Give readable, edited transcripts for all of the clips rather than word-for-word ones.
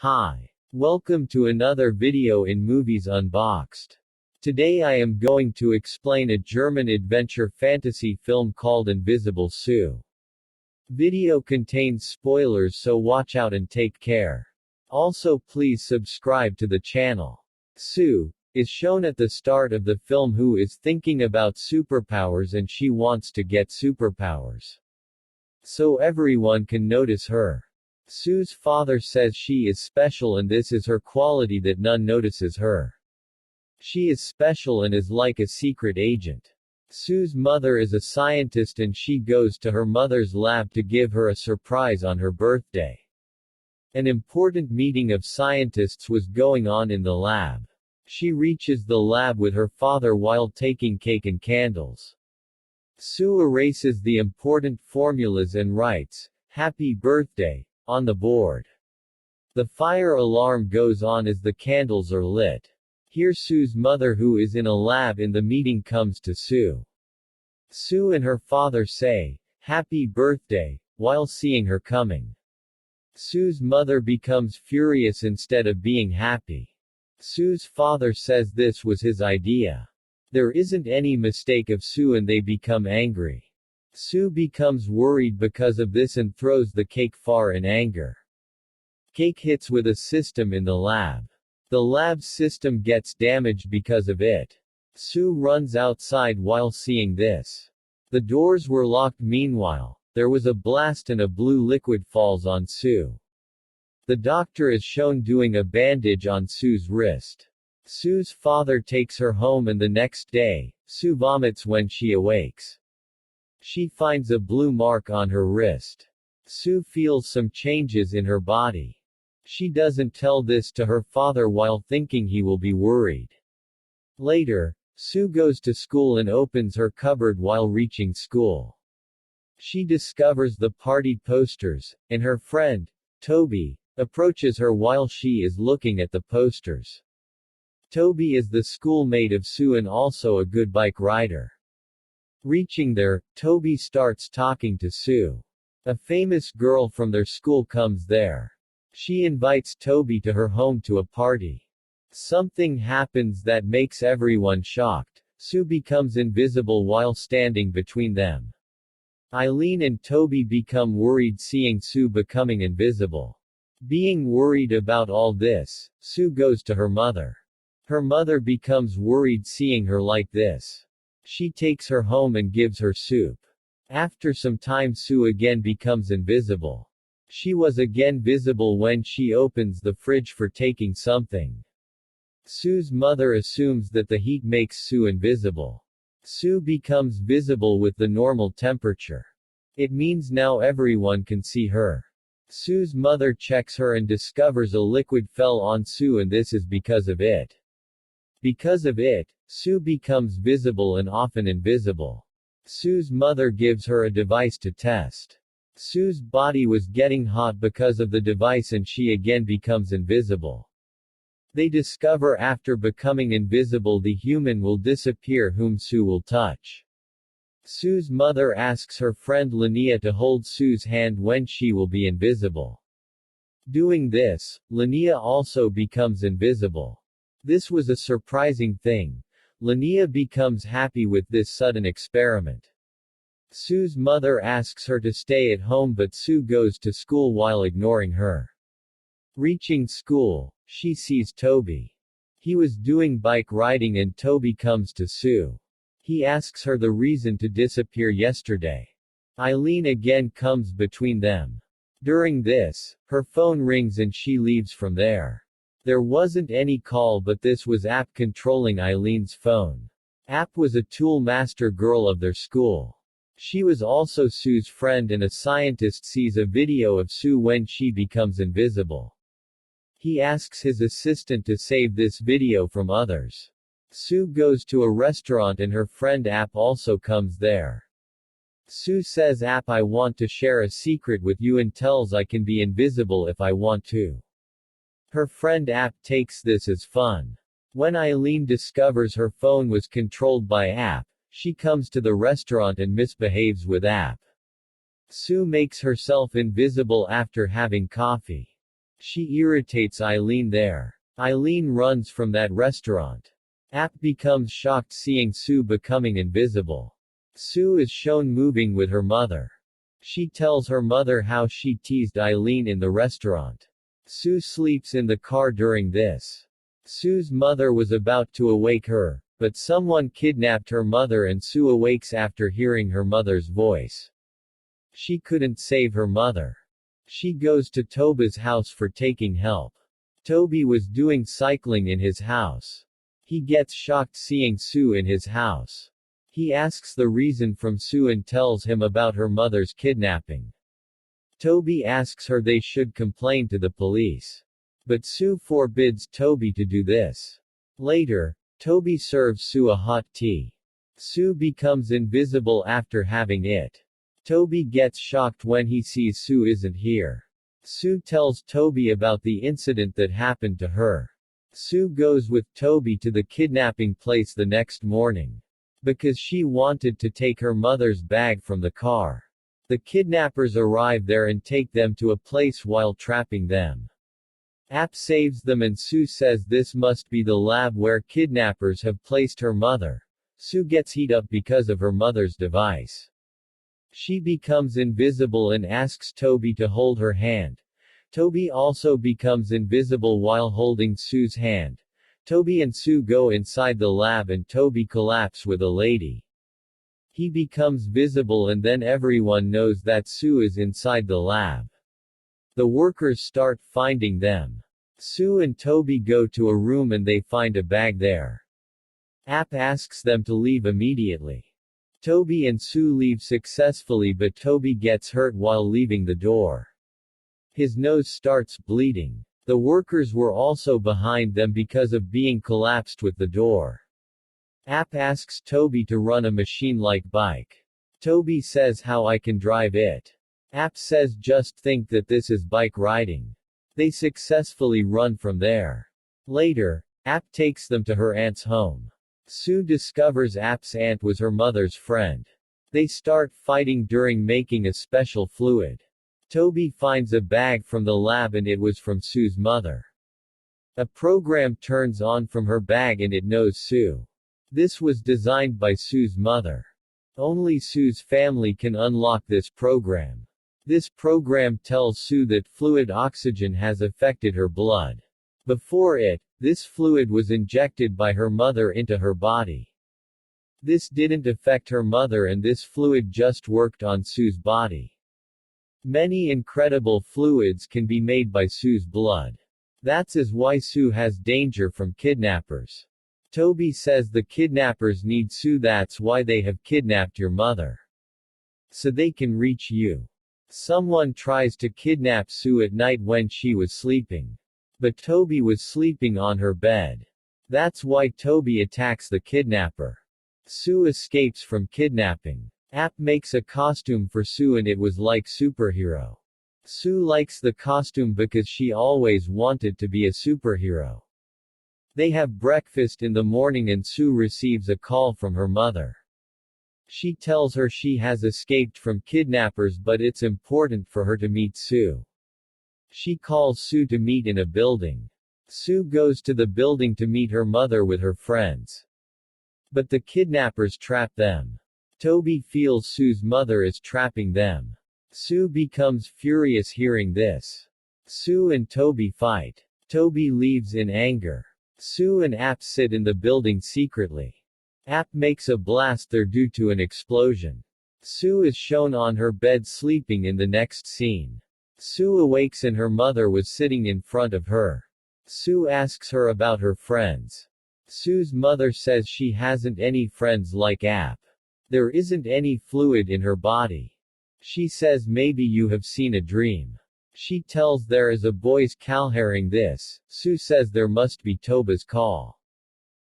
Hi. Welcome to another video in Movies Unboxed. Today I am going to explain a German adventure fantasy film called Invisible Sue. Video contains spoilers, so watch out and take care. Also please subscribe to the channel. Sue is shown at the start of the film who is thinking about superpowers and she wants to get superpowers, so everyone can notice her. Sue's father says she is special and this is her quality that none notices her. She is special and is like a secret agent. Sue's mother is a scientist and she goes to her mother's lab to give her a surprise on her birthday. An important meeting of scientists was going on in the lab. She reaches the lab with her father while taking cake and candles. Sue erases the important formulas and writes, "Happy birthday," on the board. The fire alarm goes on as the candles are lit. Here Sue's mother, who is in a lab in the meeting, comes to Sue. Sue and her father say, "Happy birthday," while seeing her coming. Sue's mother becomes furious instead of being happy. Sue's father says this was his idea. There isn't any mistake of Sue and they become angry. Sue becomes worried because of this and throws the cake far in anger. Cake hits with a system in the lab. The lab's system gets damaged because of it. Sue runs outside while seeing this. The doors were locked. Meanwhile, there was a blast and a blue liquid falls on Sue. The doctor is shown doing a bandage on Sue's wrist. Sue's father takes her home and the next day, Sue vomits when she awakes. She finds a blue mark on her wrist. Sue feels some changes in her body. She doesn't tell this to her father while thinking he will be worried. Later, Sue goes to school and opens her cupboard while reaching school. She discovers the party posters, and her friend, Toby, approaches her while she is looking at the posters. Toby is the schoolmate of Sue and also a good bike rider. Reaching there, Toby starts talking to Sue. A famous girl from their school comes there. She invites Toby to her home to a party. Something happens that makes everyone shocked. Sue becomes invisible while standing between them. Eileen and Toby become worried seeing Sue becoming invisible. Being worried about all this, Sue goes to her mother. Her mother becomes worried seeing her like this. She takes her home and gives her soup. After some time Sue again becomes invisible. She was again visible when she opens the fridge for taking something. Sue's mother assumes that the heat makes Sue invisible. Sue becomes visible with the normal temperature. It means now everyone can see her. Sue's mother checks her and discovers a liquid fell on Sue and this is because of it. Because of it, Sue becomes visible and often invisible. Sue's mother gives her a device to test. Sue's body was getting hot because of the device and she again becomes invisible. They discover after becoming invisible the human will disappear whom Sue will touch. Sue's mother asks her friend Linnea to hold Sue's hand when she will be invisible. Doing this, Linnea also becomes invisible. This was a surprising thing. Linnea becomes happy with this sudden experiment. Sue's mother asks her to stay at home but Sue goes to school while ignoring her. Reaching school, she sees Toby. He was doing bike riding and Toby comes to Sue. He asks her the reason to disappear yesterday. Eileen again comes between them. During this, her phone rings and she leaves from there. There wasn't any call but this was App controlling Eileen's phone. App was a tool master girl of their school. She was also Sue's friend and a scientist sees a video of Sue when she becomes invisible. He asks his assistant to save this video from others. Sue goes to a restaurant and her friend App also comes there. Sue says, "App, I want to share a secret with you," and tells I can be invisible if I want to. Her friend App takes this as fun. When Eileen discovers her phone was controlled by App, she comes to the restaurant and misbehaves with App. Sue makes herself invisible after having coffee. She irritates Eileen there. Eileen runs from that restaurant. App becomes shocked seeing Sue becoming invisible. Sue is shown moving with her mother. She tells her mother how she teased Eileen in the restaurant. Sue sleeps in the car during this. Sue's mother was about to awake her, but someone kidnapped her mother and Sue awakes after hearing her mother's voice. She couldn't save her mother. She goes to Toba's house for taking help. Toby was doing cycling in his house. He gets shocked seeing Sue in his house. He asks the reason from Sue and tells him about her mother's kidnapping. Toby asks her they should complain to the police. But Sue forbids Toby to do this. Later, Toby serves Sue a hot tea. Sue becomes invisible after having it. Toby gets shocked when he sees Sue isn't here. Sue tells Toby about the incident that happened to her. Sue goes with Toby to the kidnapping place the next morning. Because she wanted to take her mother's bag from the car. The kidnappers arrive there and take them to a place while trapping them. App saves them and Sue says this must be the lab where kidnappers have placed her mother. Sue gets heat up because of her mother's device. She becomes invisible and asks Toby to hold her hand. Toby also becomes invisible while holding Sue's hand. Toby and Sue go inside the lab and Toby collapses with a lady. He becomes visible and then everyone knows that Sue is inside the lab. The workers start finding them. Sue and Toby go to a room and they find a bag there. App asks them to leave immediately. Toby and Sue leave successfully but Toby gets hurt while leaving the door. His nose starts bleeding. The workers were also behind them because of being collapsed with the door. App asks Toby to run a machine-like bike. Toby says how I can drive it. App says just think that this is bike riding. They successfully run from there. Later, App takes them to her aunt's home. Sue discovers App's aunt was her mother's friend. They start fighting during making a special fluid. Toby finds a bag from the lab and it was from Sue's mother. A program turns on from her bag and it knows Sue. This was designed by Sue's mother. Only Sue's family can unlock this program. This program tells Sue that fluid oxygen has affected her blood. Before it, this fluid was injected by her mother into her body. This didn't affect her mother and this fluid just worked on Sue's body. Many incredible fluids can be made by Sue's blood. That's why Sue has danger from kidnappers. Toby says the kidnappers need Sue, that's why they have kidnapped your mother. So they can reach you. Someone tries to kidnap Sue at night when she was sleeping. But Toby was sleeping on her bed. That's why Toby attacks the kidnapper. Sue escapes from kidnapping. App makes a costume for Sue and it was like superhero. Sue likes the costume because she always wanted to be a superhero. They have breakfast in the morning and Sue receives a call from her mother. She tells her she has escaped from kidnappers but it's important for her to meet Sue. She calls Sue to meet in a building. Sue goes to the building to meet her mother with her friends. But the kidnappers trap them. Toby feels Sue's mother is trapping them. Sue becomes furious hearing this. Sue and Toby fight. Toby leaves in anger. Sue and App sit in the building secretly. App makes a blast there due to an explosion. Sue is shown on her bed sleeping in the next scene. Sue awakes and her mother was sitting in front of her. Sue asks her about her friends. Sue's mother says she hasn't any friends like App. There isn't any fluid in her body. She says maybe you have seen a dream. She tells there is a boy's call hearing this. Sue says there must be Toba's call.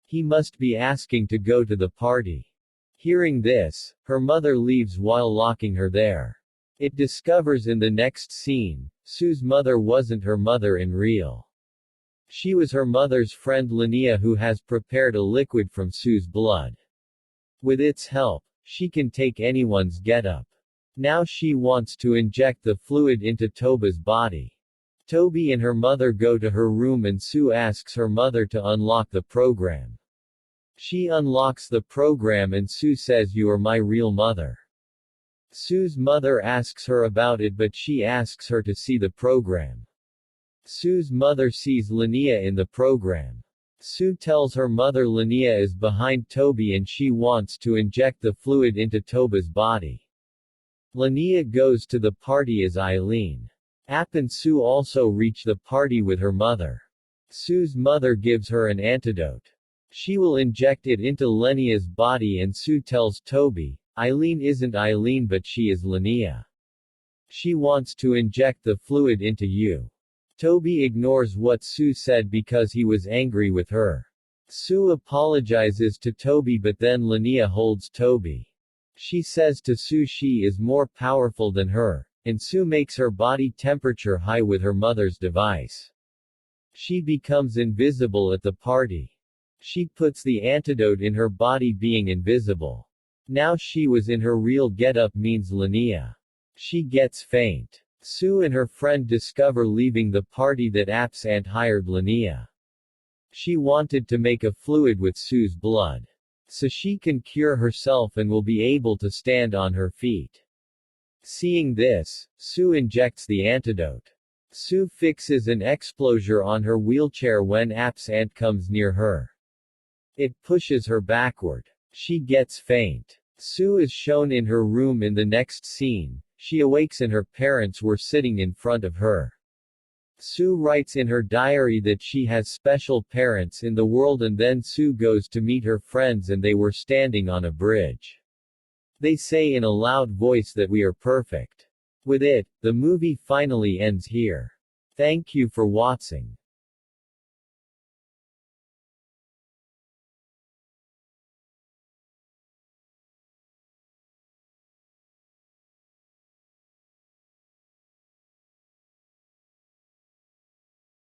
He must be asking to go to the party. Hearing this, her mother leaves while locking her there. It discovers in the next scene, Sue's mother wasn't her mother in real. She was her mother's friend Linnea who has prepared a liquid from Sue's blood. With its help, she can take anyone's getup. Now she wants to inject the fluid into Toba's body. Toby and her mother go to her room and Sue asks her mother to unlock the program. She unlocks the program and Sue says, "You are my real mother." Sue's mother asks her about it, but she asks her to see the program. Sue's mother sees Linnea in the program. Sue tells her mother Linnea is behind Toby and she wants to inject the fluid into Toby's body. Linnea goes to the party as Eileen. App and Sue also reach the party with her mother. Sue's mother gives her an antidote. She will inject it into Linnea's body and Sue tells Toby, "Eileen isn't Eileen but she is Linnea. She wants to inject the fluid into you." Toby ignores what Sue said because he was angry with her. Sue apologizes to Toby but then Linnea holds Toby. She says to Sue she is more powerful than her, and Sue makes her body temperature high with her mother's device. She becomes invisible at the party. She puts the antidote in her body, being invisible. Now she was in her real getup means Linnea. She gets faint. Sue and her friend discover leaving the party that App's aunt hired Linnea. She wanted to make a fluid with Sue's blood, so she can cure herself and will be able to stand on her feet. Seeing this, Sue injects the antidote. Sue fixes an explosion on her wheelchair when App's aunt comes near her. It pushes her backward. She gets faint. Sue is shown in her room in the next scene. She awakes and her parents were sitting in front of her. Sue writes in her diary that she has special parents in the world, and then Sue goes to meet her friends and they were standing on a bridge. They say in a loud voice that we are perfect. With it, the movie finally ends here. Thank you for watching.